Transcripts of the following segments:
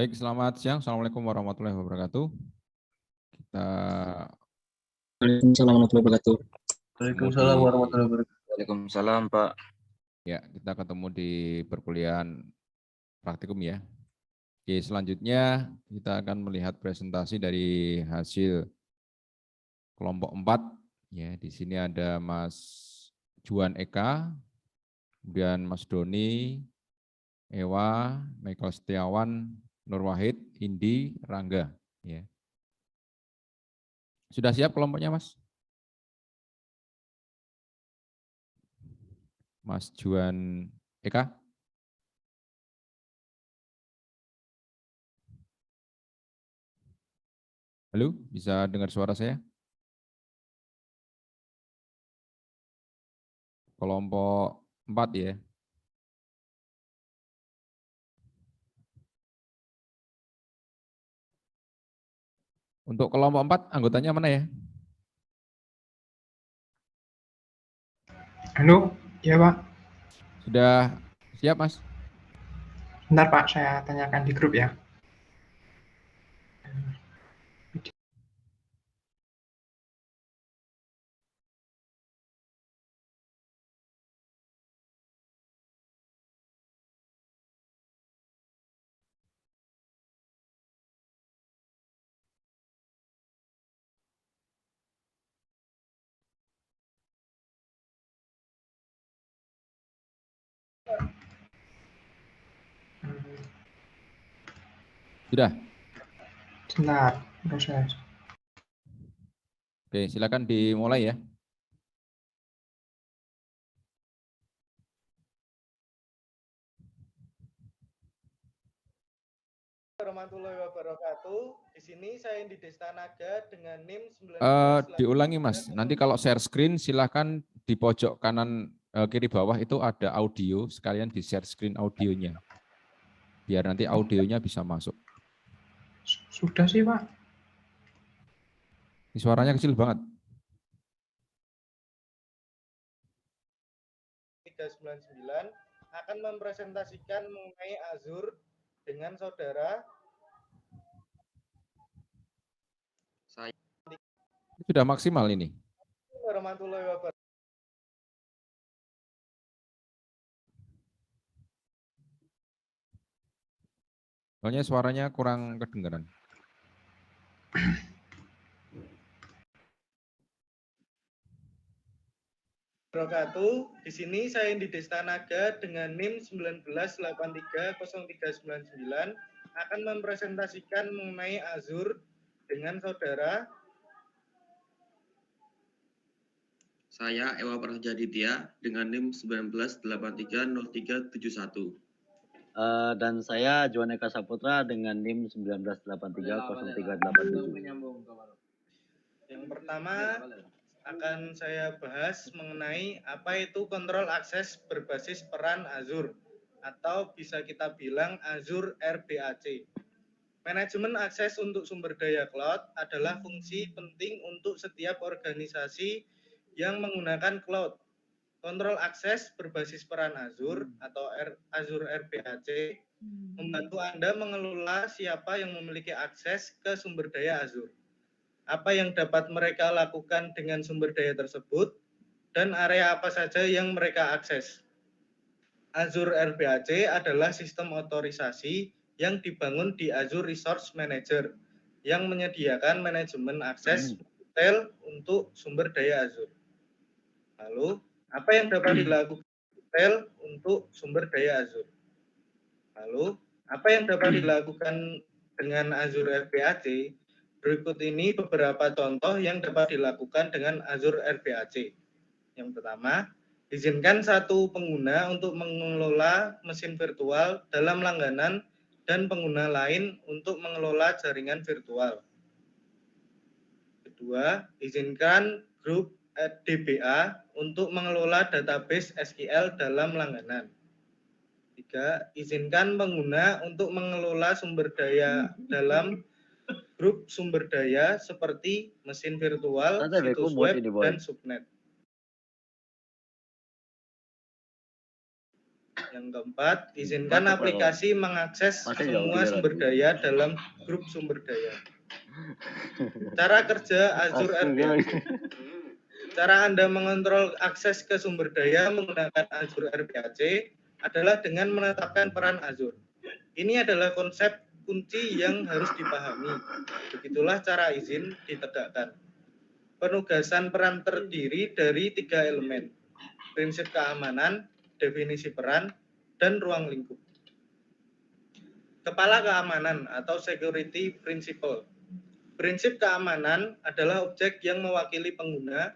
Baik, selamat siang. Assalamualaikum warahmatullahi wabarakatuh. Kita Waalaikumsalam warahmatullahi wabarakatuh. Waalaikumsalam warahmatullahi wabarakatuh. Waalaikumsalam Pak. ya kita ketemu di perkuliahan praktikum ya. Oke, selanjutnya kita akan melihat presentasi dari hasil kelompok 4. Ya, di sini ada Mas Juan Eka, kemudian Mas Doni, Ewa, Michael Setiawan, Nur Wahid, Indi, Rangga. Ya. Sudah siap kelompoknya, Mas? Mas Juan Eka? Halo, bisa dengar suara saya? Kelompok 4 ya. Untuk kelompok 4 anggotanya mana ya? Halo, ya Pak. Sudah siap, Mas? Bentar Pak, saya tanyakan di grup ya. Sudah? Sebentar, proses. Oke, silakan dimulai ya. Warahmatullahi wabarakatuh. Di sini saya Indi Destanaga dengan NIM 19. Diulangi, Mas. Nanti kalau share screen silakan di pojok kanan kiri bawah itu ada audio, sekalian di share screen audionya. Biar nanti audionya bisa masuk. Sudah sih Pak. Ini suaranya kecil banget. 399 akan mempresentasikan mengenai Azure dengan saudara. Saya Sudah maksimal ini. Warahmatullahi wabarakatuh. Soalnya suaranya kurang kedengaran. Wabarakatuh. Di sini saya Indi Destanaga dengan NIM 19830399 akan mempresentasikan mengenai Azure dengan saudara. Saya Ewa Prasetya dengan NIM 19830371. Dan saya Juan Eka Saputra dengan NIM 19830387. Yang pertama akan saya bahas mengenai apa itu kontrol akses berbasis peran Azure atau bisa kita bilang Azure RBAC. Manajemen akses untuk sumber daya cloud adalah fungsi penting untuk setiap organisasi yang menggunakan cloud. Kontrol akses berbasis peran Azure atau Azure RBAC membantu Anda mengelola siapa yang memiliki akses ke sumber daya Azure, apa yang dapat mereka lakukan dengan sumber daya tersebut, dan area apa saja yang mereka akses. Azure RBAC adalah sistem otorisasi yang dibangun di Azure Resource Manager yang menyediakan manajemen akses detail untuk sumber daya Azure. Lalu, apa yang dapat dilakukan detail untuk sumber daya Azure? Lalu, apa yang dapat dilakukan dengan Azure RBAC? Berikut ini beberapa contoh yang dapat dilakukan dengan Azure RBAC. Yang pertama, izinkan satu pengguna untuk mengelola mesin virtual dalam langganan dan pengguna lain untuk mengelola jaringan virtual. Kedua, izinkan grup DBA untuk mengelola database SQL dalam langganan. Tiga, izinkan pengguna untuk mengelola sumber daya dalam grup sumber daya seperti mesin virtual, situs web, dan subnet. Yang keempat, izinkan Masuk, aplikasi mengakses Masih jauh semua 300. sumber daya dalam grup sumber daya. Cara kerja Azure RBAC. Cara Anda mengontrol akses ke sumber daya menggunakan Azure RBAC adalah dengan menetapkan peran Azure. Ini adalah konsep kunci yang harus dipahami. Begitulah cara izin ditegakkan. Penugasan peran terdiri dari 3 elemen. Prinsip keamanan, definisi peran, dan ruang lingkup. Kepala keamanan atau security principle. Prinsip keamanan adalah objek yang mewakili pengguna,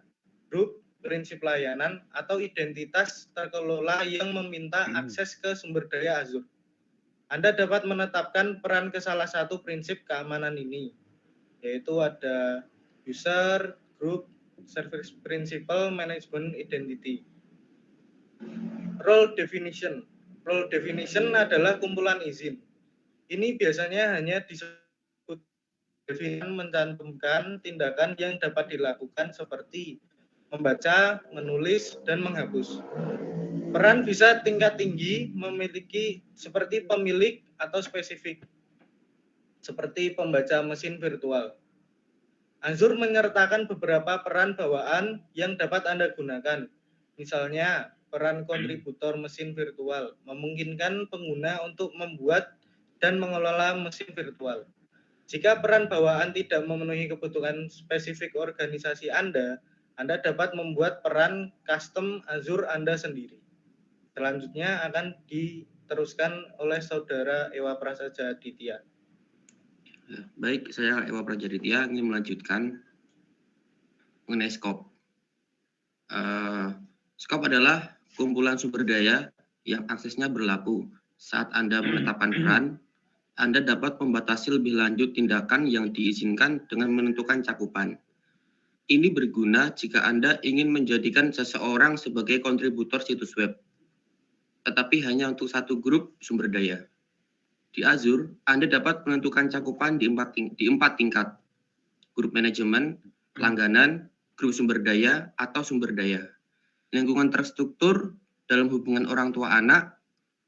grup, prinsip layanan, atau identitas terkelola yang meminta akses ke sumber daya Azure. Anda dapat menetapkan peran ke salah satu prinsip keamanan ini, yaitu ada user, group, service principle, management identity. Role definition. Role definition adalah kumpulan izin. Ini biasanya hanya disebut definition mencantumkan tindakan yang dapat dilakukan seperti membaca, menulis, dan menghapus. Peran bisa tingkat tinggi, memiliki seperti pemilik atau spesifik, seperti pembaca mesin virtual. Azure menyertakan beberapa peran bawaan yang dapat Anda gunakan. Misalnya, peran kontributor mesin virtual memungkinkan pengguna untuk membuat dan mengelola mesin virtual. Jika peran bawaan tidak memenuhi kebutuhan spesifik organisasi Anda dapat membuat peran custom Azure Anda sendiri. Selanjutnya akan diteruskan oleh Saudara Ewa Prasaja Ditya. Baik, saya Ewa Prasaditya ingin melanjutkan mengenai skop. Skop adalah kumpulan sumber daya yang aksesnya berlaku. Saat Anda menetapkan peran, Anda dapat membatasi lebih lanjut tindakan yang diizinkan dengan menentukan cakupan. Ini berguna jika Anda ingin menjadikan seseorang sebagai kontributor situs web, tetapi hanya untuk satu grup sumber daya. Di Azure, Anda dapat menentukan cakupan di empat tingkat: grup manajemen, langganan, grup sumber daya, atau sumber daya. Lingkungan terstruktur dalam hubungan orang tua anak,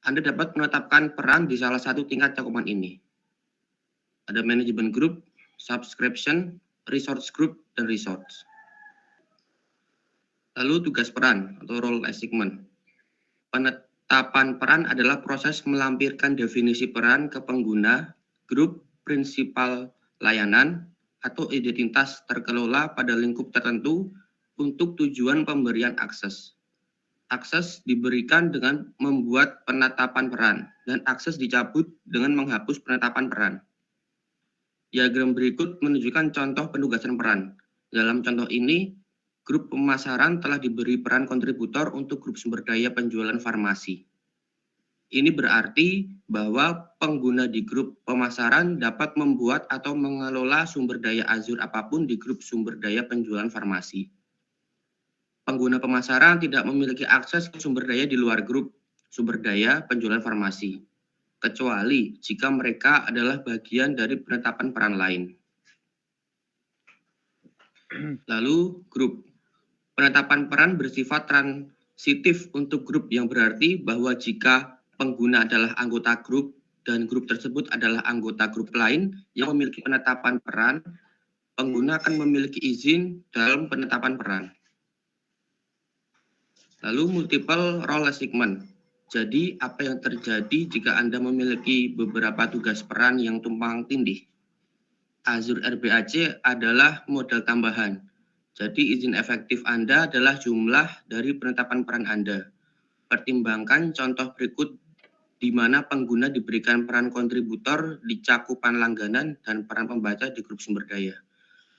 Anda dapat menetapkan peran di salah satu tingkat cakupan ini. Ada manajemen group, subscription, resource group, dan resource. Lalu tugas peran atau role assignment. Penetapan peran adalah proses melampirkan definisi peran ke pengguna, grup, prinsipal layanan, atau identitas terkelola pada lingkup tertentu untuk tujuan pemberian akses. Akses diberikan dengan membuat penetapan peran, dan akses dicabut dengan menghapus penetapan peran. Diagram berikut menunjukkan contoh penugasan peran. Dalam contoh ini, grup pemasaran telah diberi peran kontributor untuk grup sumber daya penjualan farmasi. Ini berarti bahwa pengguna di grup pemasaran dapat membuat atau mengelola sumber daya Azure apapun di grup sumber daya penjualan farmasi. Pengguna pemasaran tidak memiliki akses ke sumber daya di luar grup sumber daya penjualan farmasi, kecuali jika mereka adalah bagian dari penetapan peran lain. Lalu, grup. Penetapan peran bersifat transitif untuk grup yang berarti bahwa jika pengguna adalah anggota grup dan grup tersebut adalah anggota grup lain yang memiliki penetapan peran, pengguna akan memiliki izin dalam penetapan peran. Lalu multiple role assignment. Jadi apa yang terjadi jika Anda memiliki beberapa tugas peran yang tumpang tindih? Azure RBAC adalah modal tambahan. Jadi izin efektif Anda adalah jumlah dari penetapan peran Anda. Pertimbangkan contoh berikut di mana pengguna diberikan peran kontributor di cakupan langganan dan peran pembaca di grup sumber daya.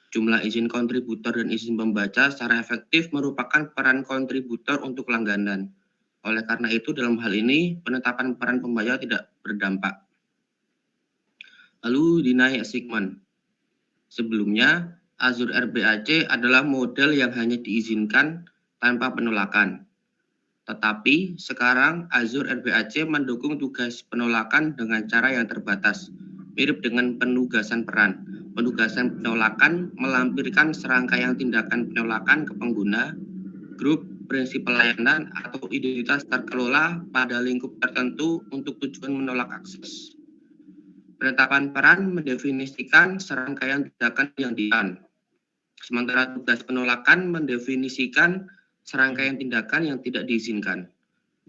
Jumlah izin kontributor dan izin pembaca secara efektif merupakan peran kontributor untuk langganan. Oleh karena itu, dalam hal ini, penetapan peran pembaca tidak berdampak. Lalu, deny assignment. Sebelumnya, Azure RBAC adalah model yang hanya diizinkan tanpa penolakan. Tetapi, sekarang Azure RBAC mendukung tugas penolakan dengan cara yang terbatas, mirip dengan penugasan peran. Penugasan penolakan melampirkan serangkaian tindakan penolakan ke pengguna, grup, prinsip pelayanan atau identitas terkelola pada lingkup tertentu untuk tujuan menolak akses. Penetapan peran mendefinisikan serangkaian tindakan yang dilakukan. Sementara tugas penolakan mendefinisikan serangkaian tindakan yang tidak diizinkan.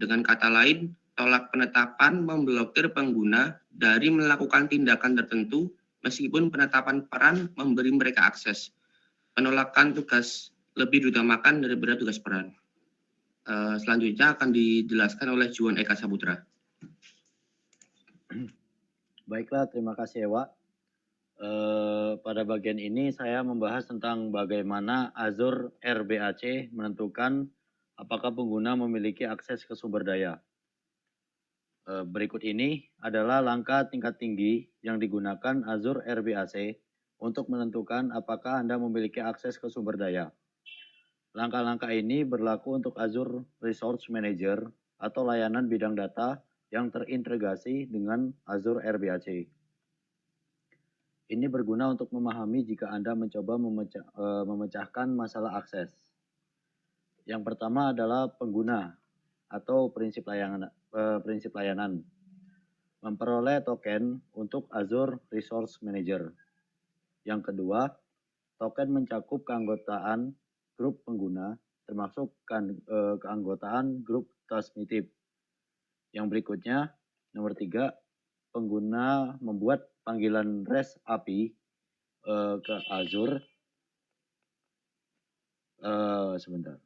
Dengan kata lain, tolak penetapan memblokir pengguna dari melakukan tindakan tertentu meskipun penetapan peran memberi mereka akses. Penolakan tugas lebih diutamakan daripada tugas peran. Selanjutnya akan dijelaskan oleh Juan Eka Saputra. Baiklah, terima kasih Ewa. Pada bagian ini saya membahas tentang bagaimana Azure RBAC menentukan apakah pengguna memiliki akses ke sumber daya. Berikut ini adalah langkah tingkat tinggi yang digunakan Azure RBAC untuk menentukan apakah Anda memiliki akses ke sumber daya. Langkah-langkah ini berlaku untuk Azure Resource Manager atau layanan bidang data yang terintegrasi dengan Azure RBAC. Ini berguna untuk memahami jika Anda mencoba memecahkan masalah akses. Yang pertama adalah pengguna atau prinsip layanan. Memperoleh token untuk Azure Resource Manager. Yang kedua, token mencakup keanggotaan grup pengguna, termasuk keanggotaan grup transmitif. Yang berikutnya, nomor 3, pengguna membuat panggilan REST API ke Azure. Sebentar.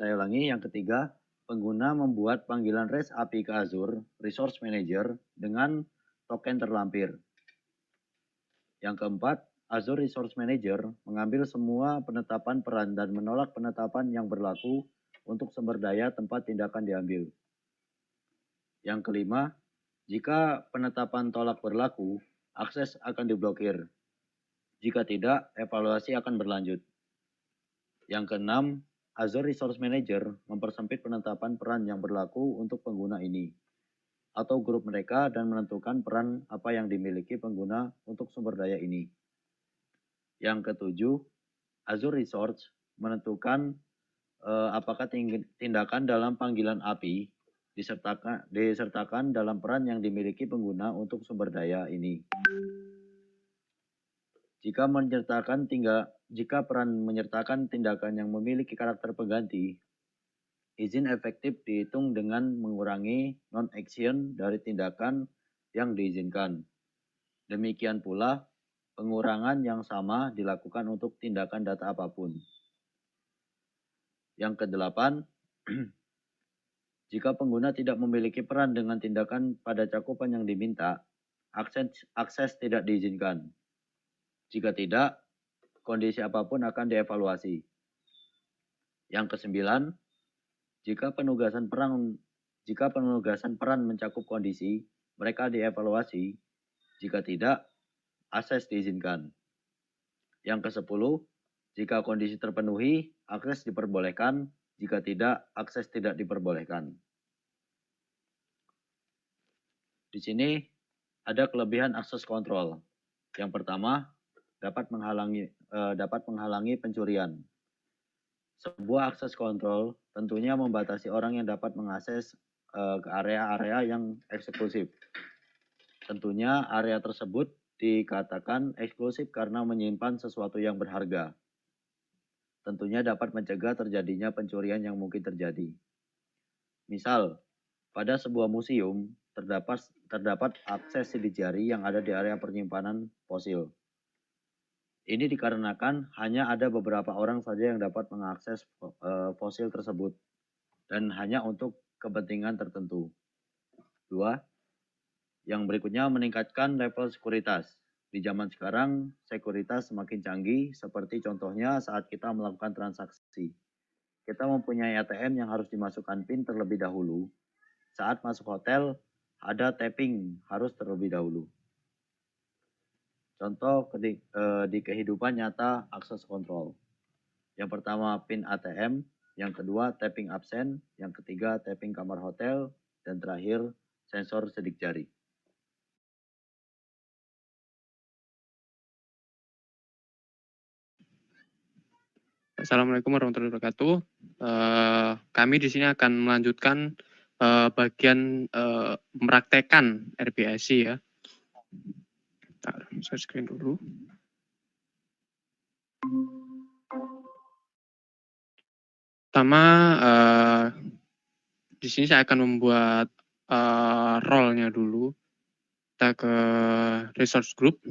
Saya ulangi, yang ketiga, pengguna membuat panggilan REST API ke Azure Resource Manager dengan token terlampir. Yang keempat, Azure Resource Manager mengambil semua penetapan peran dan menolak penetapan yang berlaku untuk sumber daya tempat tindakan diambil. Yang kelima, jika penetapan tolak berlaku, akses akan diblokir. Jika tidak, evaluasi akan berlanjut. Yang keenam, Azure Resource Manager mempersempit penetapan peran yang berlaku untuk pengguna ini atau grup mereka dan menentukan peran apa yang dimiliki pengguna untuk sumber daya ini. Yang ketujuh, Azure Resource menentukan apakah tindakan dalam panggilan API disertakan dalam peran yang dimiliki pengguna untuk sumber daya ini. Jika peran menyertakan tindakan yang memiliki karakter pengganti, izin efektif dihitung dengan mengurangi non-action dari tindakan yang diizinkan. Demikian pula, pengurangan yang sama dilakukan untuk tindakan data apapun. Yang kedelapan, jika pengguna tidak memiliki peran dengan tindakan pada cakupan yang diminta, akses tidak diizinkan. Jika tidak, kondisi apapun akan dievaluasi. Yang kesembilan, jika penugasan peran mencakup kondisi, mereka dievaluasi. Jika tidak, akses diizinkan. Yang kesepuluh, jika kondisi terpenuhi, akses diperbolehkan. Jika tidak, akses tidak diperbolehkan. Di sini ada kelebihan akses kontrol. Yang pertama, dapat menghalangi pencurian. Sebuah akses kontrol tentunya membatasi orang yang dapat mengakses ke area-area yang eksklusif. Tentunya area tersebut dikatakan eksklusif karena menyimpan sesuatu yang berharga. Tentunya dapat mencegah terjadinya pencurian yang mungkin terjadi. Misal, pada sebuah museum terdapat akses sidik jari yang ada di area penyimpanan fosil. Ini dikarenakan hanya ada beberapa orang saja yang dapat mengakses fosil tersebut dan hanya untuk kepentingan tertentu. 2. Yang berikutnya meningkatkan level sekuritas. Di zaman sekarang, sekuritas semakin canggih, seperti contohnya saat kita melakukan transaksi. Kita mempunyai ATM yang harus dimasukkan PIN terlebih dahulu. Saat masuk hotel, ada tapping harus terlebih dahulu. Contoh di kehidupan nyata akses kontrol. Yang pertama PIN ATM, yang kedua tapping absen, yang ketiga tapping kamar hotel, dan terakhir sensor sidik jari. Assalamualaikum warahmatullahi wabarakatuh. Kami di sini akan melanjutkan bagian mempraktekkan RBIC ya. Bentar, saya screen dulu. Pertama, di sini saya akan membuat role-nya dulu. Kita ke resource group.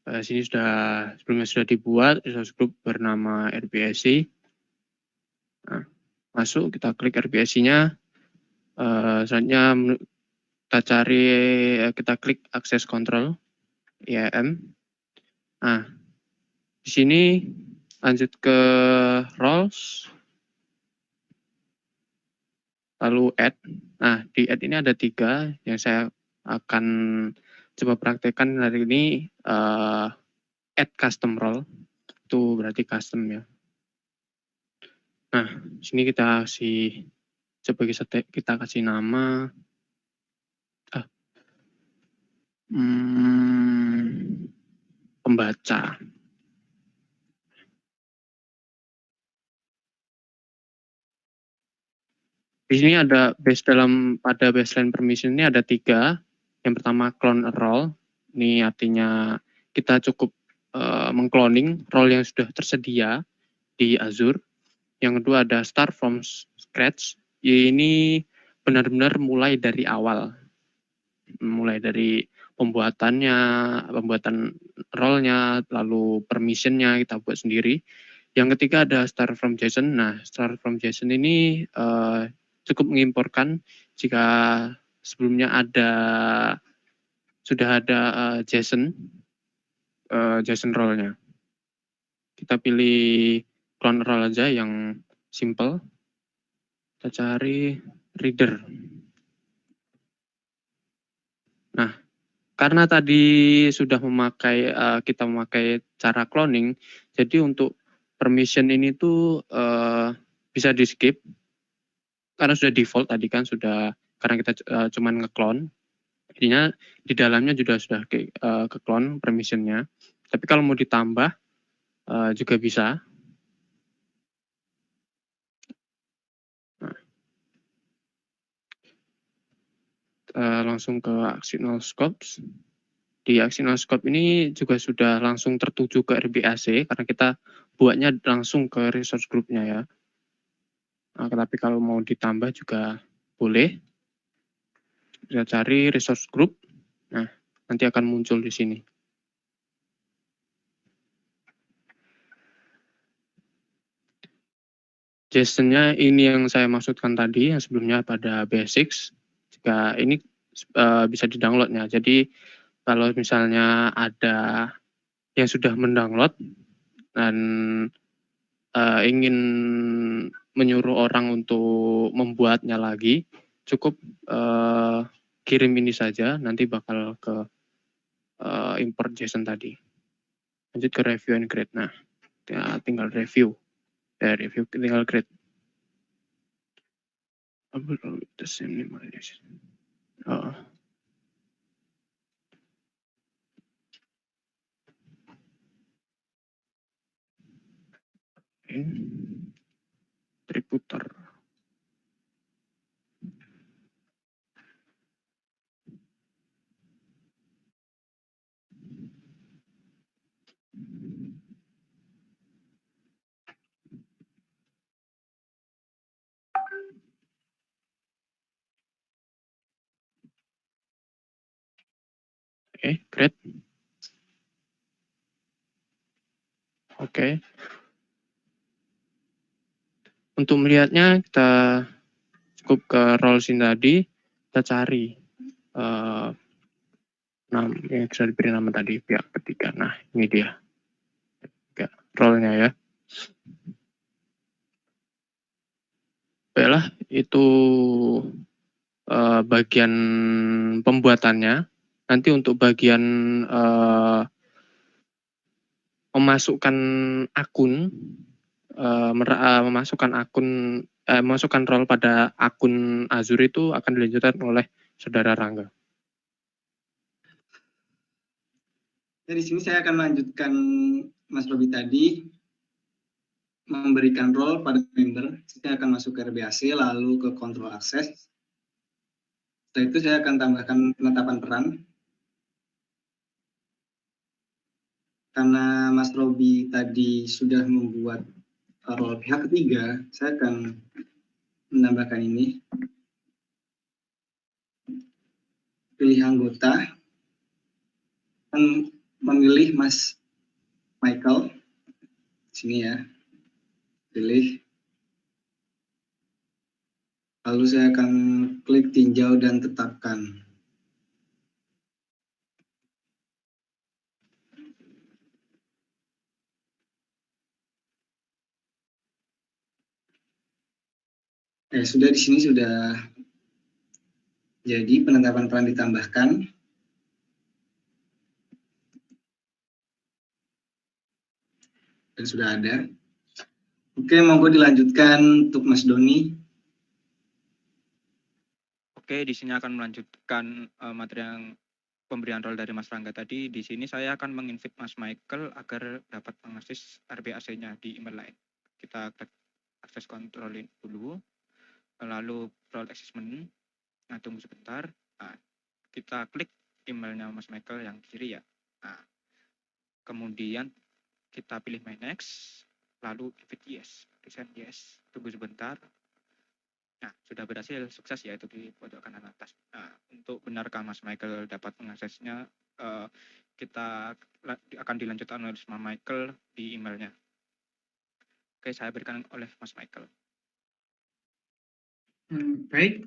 Sini sebelumnya sudah dibuat resource group bernama RBIC. Nah, masuk, kita klik RBIC-nya. Selanjutnya kita klik access control IAM. Nah, di sini lanjut ke roles, lalu add. Nah, di add ini ada 3 yang saya akan coba praktekkan hari ini. Add custom role, itu berarti custom ya. Nah, di sini kita kasih nama pembaca. Di sini ada pada baseline permission ini ada 3. Yang pertama clone a role. Ini artinya kita cukup mengcloning role yang sudah tersedia di Azure. Yang kedua ada start from scratch. Ini benar-benar mulai dari awal. Mulai dari pembuatan role-nya, lalu permission-nya kita buat sendiri. Yang ketiga ada start from JSON. Nah, start from JSON ini cukup mengimporkan jika sebelumnya sudah ada JSON role-nya. Kita pilih clone role aja yang simple. Kita cari reader. Nah, karena tadi sudah kita memakai cara cloning, jadi untuk permission ini tuh bisa di skip karena sudah default tadi kan karena kita cuman nge-clone. Jadinya di dalamnya juga sudah ke-clone permissionnya. Tapi kalau mau ditambah juga bisa. Langsung ke Actional Scopes. Di Actional Scope ini juga sudah langsung tertuju ke RBIC karena kita buatnya langsung ke resource group-nya ya. Nah, tapi kalau mau ditambah juga boleh. Bisa cari resource group. Nah, nanti akan muncul di sini. JSON-nya ini yang saya maksudkan tadi, yang sebelumnya pada basics. Jika ini bisa di-download-nya. Jadi, kalau misalnya ada yang sudah mendownload dan ingin menyuruh orang untuk membuatnya lagi, cukup kirim ini saja, nanti bakal ke import JSON tadi. Lanjut ke review and grade. Nah, tinggal review. Review tinggal grade. The same name. Tributor. Great. Oke. Untuk melihatnya kita cukup ke roles ini tadi, kita cari yang sudah diberi nama tadi pihak ketiga. Nah, ini dia role-nya ya. Baiklah, itu bagian pembuatannya. Nanti untuk bagian memasukkan akun, memasukkan role pada akun Azure itu akan dilanjutkan oleh Saudara Rangga. Dari sini saya akan melanjutkan Mas Robi tadi memberikan role pada member, saya akan masuk ke RBAC lalu ke kontrol akses. Setelah itu saya akan tambahkan penetapan peran. Karena Mas Robi tadi sudah membuat role pihak ketiga, saya akan menambahkan ini. Pilih anggota, dan memilih Mas Michael. Sini ya, pilih. Lalu saya akan klik tinjau dan tetapkan. Sudah di sini sudah jadi penetapan peran ditambahkan. Dan sudah ada. Oke, monggo dilanjutkan untuk Mas Doni. Oke, di sini akan melanjutkan materi yang pemberian role dari Mas Rangga tadi. Di sini saya akan menginvite Mas Michael agar dapat mengakses RBAC-nya di email lain. Kita klik akses kontrol dulu, lalu role assessment. Nah, tunggu sebentar. Nah, kita klik emailnya Mas Michael yang kiri ya. Nah, kemudian kita pilih my next, lalu invite yes, desain yes. Tunggu sebentar. Nah, sudah berhasil, sukses ya itu di pojok kanan atas. Nah, untuk benarkah Mas Michael dapat mengaksesnya, kita akan dilanjutkan oleh Mas Michael di emailnya. Oke, saya berikan oleh Mas Michael. Baik,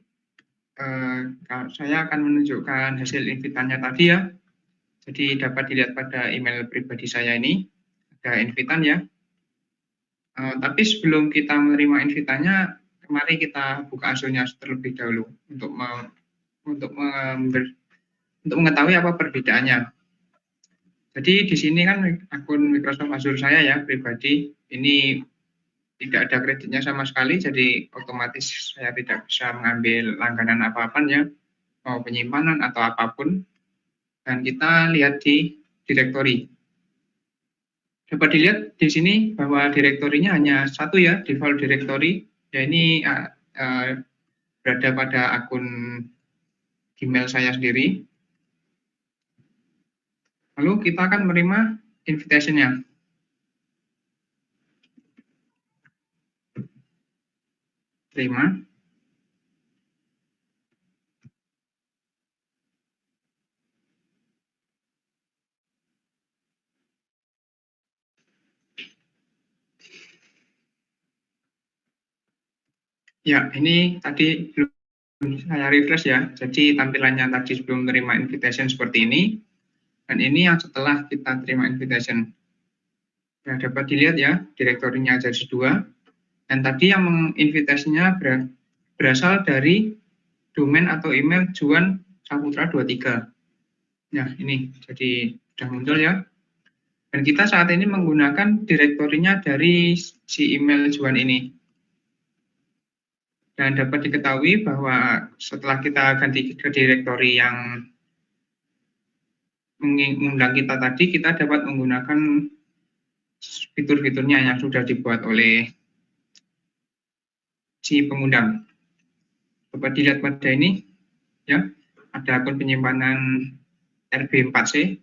saya akan menunjukkan hasil invitannya tadi ya. Jadi dapat dilihat pada email pribadi saya ini, ada invitan ya. Tapi sebelum kita menerima invitannya, mari kita buka Azure-nya terlebih dahulu untuk mengetahui apa perbedaannya. Jadi di sini kan akun Microsoft Azure saya ya pribadi, ini tidak ada kreditnya sama sekali, jadi otomatis saya tidak bisa mengambil langganan apa-apa ya, mau penyimpanan atau apapun. Dan kita lihat di direktori. Dapat dilihat di sini bahwa direktorinya hanya satu ya, default directory. Ya ini berada pada akun Gmail saya sendiri. Lalu kita akan menerima invitation-nya. Terima. Ya, ini tadi belum saya refresh ya. Jadi tampilannya tadi sebelum menerima invitation seperti ini. Dan ini yang setelah kita terima invitation. Ya, dapat dilihat ya, direktorinya ada 2. Dan tadi yang menginvitasinya berasal dari domain atau email Juan Saputra 23. Nah, ini jadi sudah muncul ya. Dan kita saat ini menggunakan direktorinya dari si email Juan ini. Dan dapat diketahui bahwa setelah kita ganti ke direktori yang mengundang kita tadi, kita dapat menggunakan fitur-fiturnya yang sudah dibuat oleh si pengundang. Dapat dilihat pada ini, ya, ada akun penyimpanan RB4C.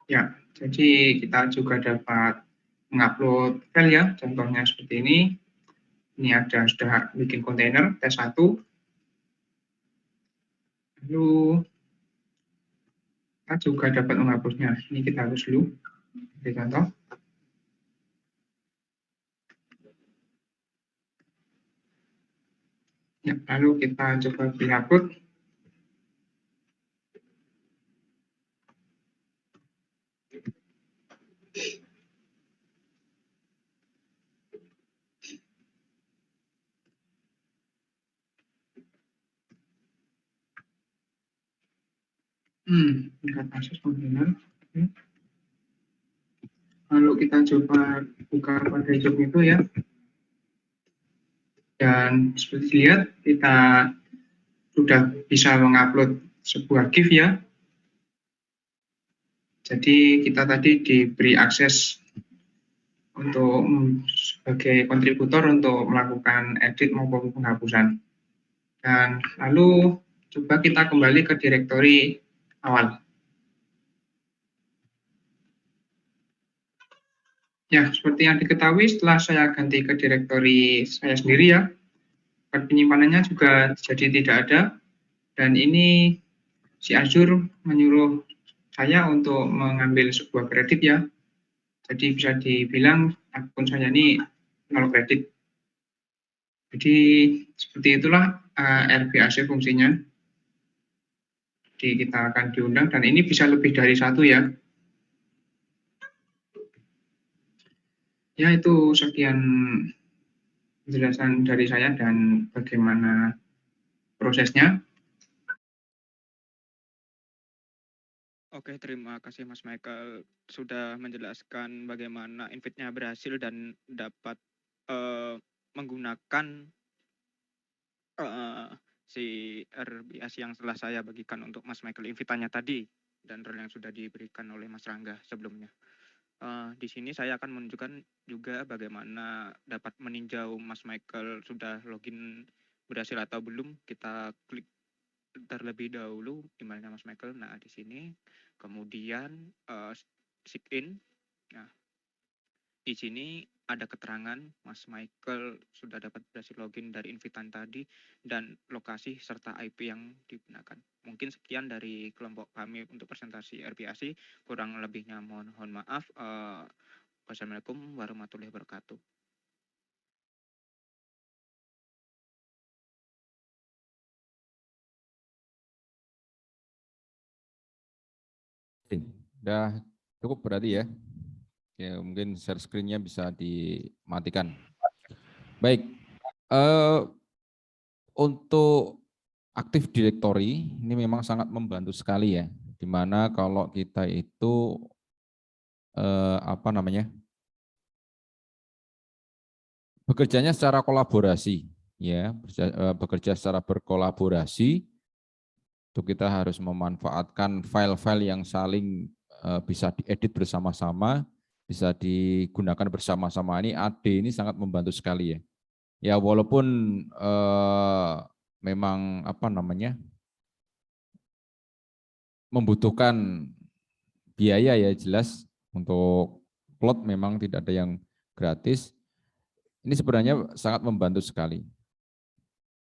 Ya, jadi kita juga dapat mengupload file ya, contohnya seperti ini. Ini ada sudah bikin kontainer tes 1. Lalu kita juga dapat menghapusnya. Ini kita hapus dulu. Oke, contoh. Ya, lalu kita coba pilih upload. Tingkat akses kontainer. Lalu kita coba buka pada job itu ya. Dan seperti dilihat kita sudah bisa mengupload sebuah GIF ya. Jadi kita tadi diberi akses untuk sebagai kontributor untuk melakukan edit maupun penghapusan. Dan lalu coba kita kembali ke direktori awal. Ya, seperti yang diketahui setelah saya ganti ke direktori saya sendiri ya, penyimpanannya juga jadi tidak ada. Dan ini si Azure menyuruh saya untuk mengambil sebuah kredit ya. Jadi bisa dibilang akun saya ini 0 kredit. Jadi seperti itulah RBAC fungsinya. Jadi kita akan diundang dan ini bisa lebih dari satu ya. Ya itu sekian penjelasan dari saya dan bagaimana prosesnya. Oke, terima kasih Mas Michael sudah menjelaskan bagaimana invite-nya berhasil dan dapat menggunakan si RBAC yang telah saya bagikan untuk Mas Michael invite-nya tadi dan role yang sudah diberikan oleh Mas Rangga sebelumnya. Di sini saya akan menunjukkan juga bagaimana dapat meninjau Mas Michael sudah login berhasil atau belum. Kita klik terlebih dahulu emailnya Mas Michael. Nah, di sini kemudian sign in. Nah, di sini ada keterangan Mas Michael sudah dapat berhasil login dari invitan tadi dan lokasi serta IP yang digunakan. Mungkin sekian dari kelompok kami untuk presentasi RBAC. Kurang lebihnya mohon maaf. Wassalamualaikum warahmatullahi wabarakatuh. Udah cukup berarti ya. Ya, mungkin share screen-nya bisa dimatikan. Baik, untuk Active Directory ini memang sangat membantu sekali ya. Dimana kalau kita itu bekerjanya secara kolaborasi, ya, bekerja secara berkolaborasi. Itu kita harus memanfaatkan file-file yang saling bisa diedit bersama-sama, bisa digunakan bersama-sama. Ini AD ini sangat membantu sekali ya. Ya walaupun memang membutuhkan biaya ya jelas, untuk plot memang tidak ada yang gratis. Ini sebenarnya sangat membantu sekali.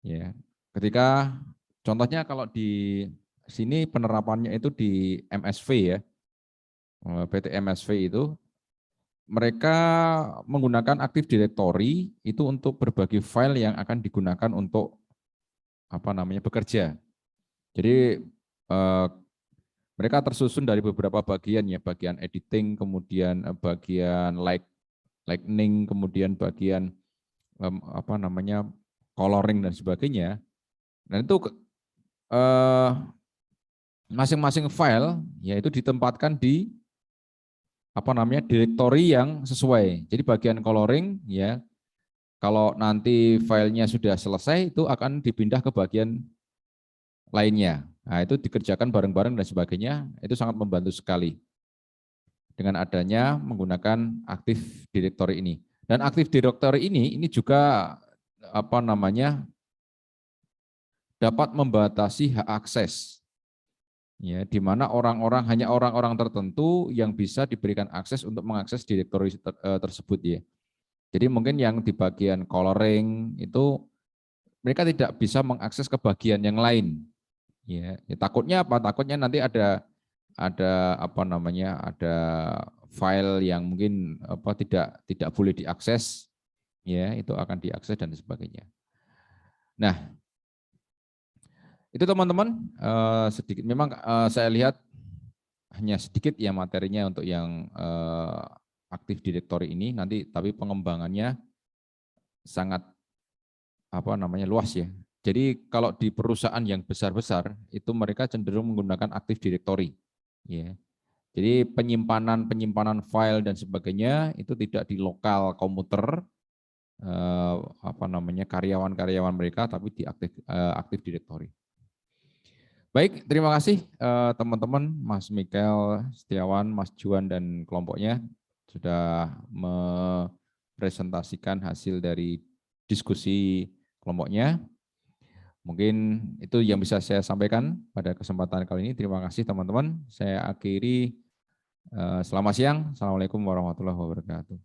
Ya, ketika contohnya kalau di sini penerapannya itu di MSV ya, PT MSV itu mereka menggunakan Active Directory itu untuk berbagi file yang akan digunakan untuk bekerja. Jadi mereka tersusun dari beberapa bagian ya, bagian editing, kemudian bagian lightning, kemudian bagian coloring dan sebagainya. Dan itu masing-masing file yaitu ditempatkan di direktori yang sesuai. Jadi bagian coloring ya, kalau nanti filenya sudah selesai itu akan dipindah ke bagian lainnya. Nah, itu dikerjakan bareng-bareng dan sebagainya, itu sangat membantu sekali dengan adanya menggunakan Active Directory ini. Dan Active Directory ini juga dapat membatasi hak akses. Ya, di mana hanya orang-orang tertentu yang bisa diberikan akses untuk mengakses direktori tersebut ya. Jadi mungkin yang di bagian coloring itu mereka tidak bisa mengakses ke bagian yang lain. Ya, takutnya apa? Takutnya nanti ada file yang mungkin tidak boleh diakses, ya itu akan diakses dan sebagainya. Nah, itu teman-teman sedikit. Memang saya lihat hanya sedikit ya materinya untuk yang Active Directory ini nanti, tapi pengembangannya sangat luas ya. Jadi kalau di perusahaan yang besar-besar itu mereka cenderung menggunakan Active Directory. Ya. Jadi penyimpanan file dan sebagainya itu tidak di lokal komputer karyawan-karyawan mereka, tapi di Active Directory. Baik, terima kasih teman-teman, Mas Mikael Setiawan, Mas Juan dan kelompoknya sudah mempresentasikan hasil dari diskusi kelompoknya. Mungkin itu yang bisa saya sampaikan pada kesempatan kali ini. Terima kasih teman-teman. Saya akhiri. Selamat siang. Assalamualaikum warahmatullahi wabarakatuh.